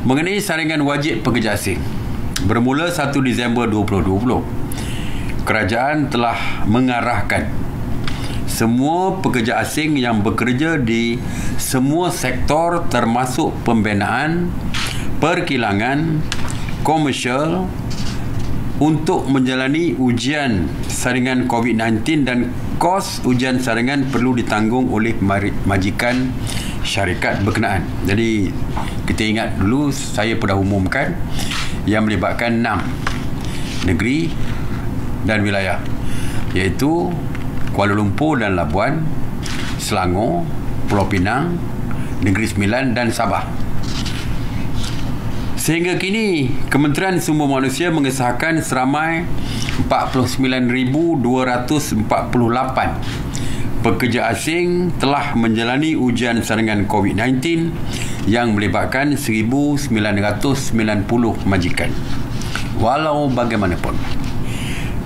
Mengenai saringan wajib pekerja asing, bermula 1 Disember 2020, kerajaan telah mengarahkan semua pekerja asing yang bekerja di semua sektor termasuk pembinaan, perkilangan, komersial untuk menjalani ujian saringan COVID-19 dan kos ujian saringan perlu ditanggung oleh majikan syarikat berkenaan. Jadi kita ingat dulu saya pernah umumkan yang melibatkan 6 negeri dan wilayah, iaitu Kuala Lumpur dan Labuan, Selangor, Pulau Pinang, Negeri Sembilan dan Sabah. Sehingga kini Kementerian Sumber Manusia mengesahkan seramai 49,248 pekerja asing telah menjalani ujian saringan COVID-19 yang melibatkan 1,990 majikan. Walau bagaimanapun,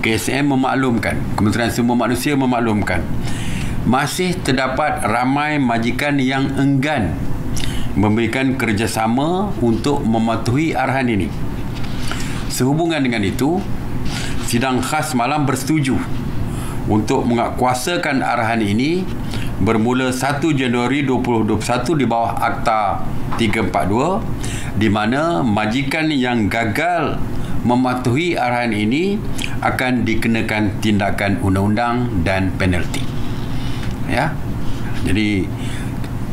KSM memaklumkan, Kementerian Sumber Manusia memaklumkan, masih terdapat ramai majikan yang enggan memberikan kerjasama untuk mematuhi arahan ini. Sehubungan dengan itu, Sidang Khas Malam bersetuju untuk menguatkuasakan arahan ini bermula 1 Januari 2021 di bawah Akta 342, di mana majikan yang gagal mematuhi arahan ini akan dikenakan tindakan undang-undang dan penalti. Ya. Jadi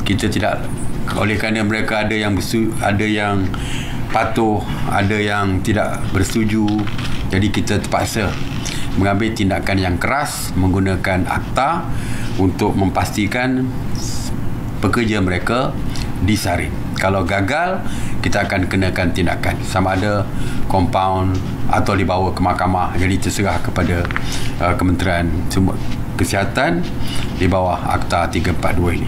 kita tidak, oleh kerana mereka ada yang patuh, ada yang tidak bersetuju, jadi kita terpaksa mengambil tindakan yang keras menggunakan akta untuk memastikan pekerja mereka disaring. Kalau gagal, kita akan kenakan tindakan, sama ada kompaun atau dibawa ke mahkamah. Jadi terserah kepada Kementerian Kesihatan di bawah Akta 342 ini.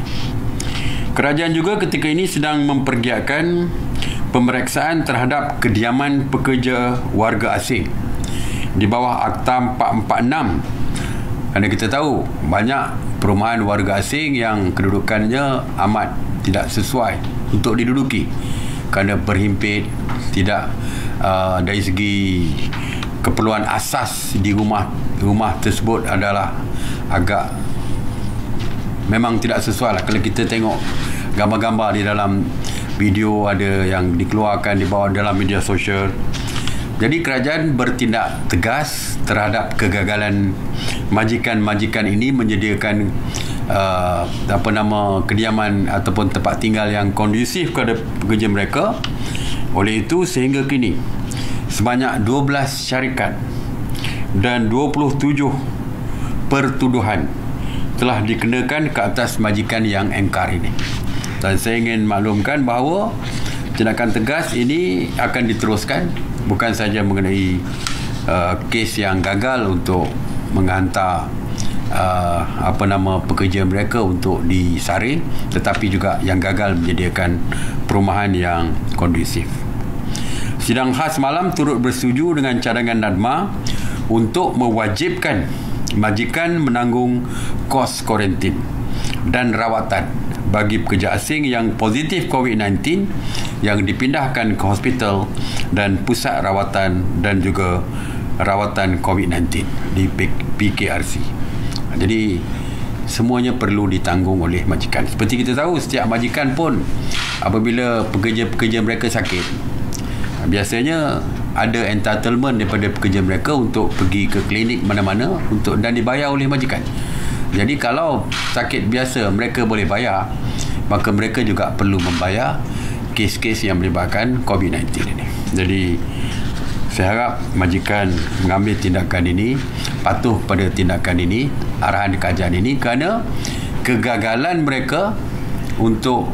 Kerajaan juga ketika ini sedang mempergiatkan pemeriksaan terhadap kediaman pekerja warga asing di bawah Akta 446. Kerana kita tahu banyak perumahan warga asing yang kedudukannya amat tidak sesuai untuk diduduki kerana berhimpit, tidak dari segi keperluan asas di rumah tersebut adalah agak memang tidak sesuai lah. Kalau kita tengok gambar-gambar di dalam video ada yang dikeluarkan di bawah dalam media sosial. Jadi kerajaan bertindak tegas terhadap kegagalan majikan-majikan ini menyediakan kediaman ataupun tempat tinggal yang kondusif kepada pekerja mereka. Oleh itu sehingga kini sebanyak 12 syarikat dan 27 pertuduhan telah dikenakan ke atas majikan yang engkar ini. Dan saya ingin maklumkan bahawa tindakan tegas ini akan diteruskan, bukan saja mengenai kes yang gagal untuk menghantar pekerja mereka untuk disaring, tetapi juga yang gagal menyediakan perumahan yang kondusif. Sidang Khas Malam turut bersetuju dengan cadangan NADMA untuk mewajibkan majikan menanggung kos kuarantin dan rawatan bagi pekerja asing yang positif COVID-19 yang dipindahkan ke hospital dan pusat rawatan dan juga rawatan COVID-19 di PKRC. Jadi semuanya perlu ditanggung oleh majikan. Seperti kita tahu, setiap majikan pun apabila pekerja-pekerja mereka sakit, biasanya ada entitlement daripada pekerja mereka untuk pergi ke klinik mana-mana dan dibayar oleh majikan. Jadi kalau sakit biasa mereka boleh bayar, maka mereka juga perlu membayar kes-kes yang melibatkan COVID-19 ini. Jadi saya harap majikan mengambil tindakan ini, patuh pada tindakan ini, arahan kerajaan ini, kerana kegagalan mereka untuk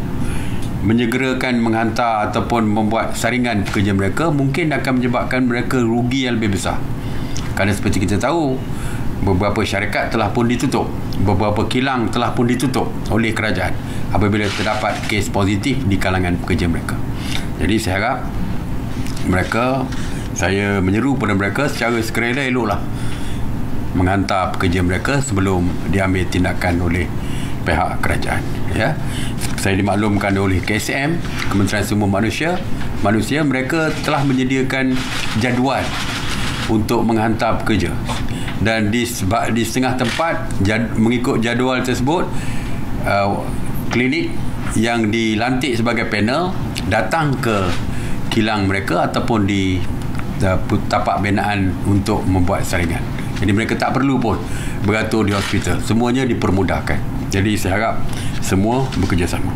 menyegerakan menghantar ataupun membuat saringan pekerja mereka mungkin akan menyebabkan mereka rugi yang lebih besar. Kerana seperti kita tahu, beberapa syarikat telah pun ditutup, beberapa kilang telah pun ditutup oleh kerajaan apabila terdapat kes positif di kalangan pekerja mereka. Jadi saya harap saya menyeru kepada mereka secara sukarela eloklah menghantar pekerja mereka sebelum diambil tindakan oleh pihak kerajaan, ya. saya dimaklumkan oleh KSM, Kementerian Sumber Manusia, mereka telah menyediakan jadual untuk menghantar pekerja. Dan di setengah tempat mengikut jadual tersebut, klinik yang dilantik sebagai panel datang ke kilang mereka ataupun di tapak binaan untuk membuat saringan. Jadi mereka tak perlu pun beratur di hospital, semuanya dipermudahkan. Jadi saya harap semua bekerjasama.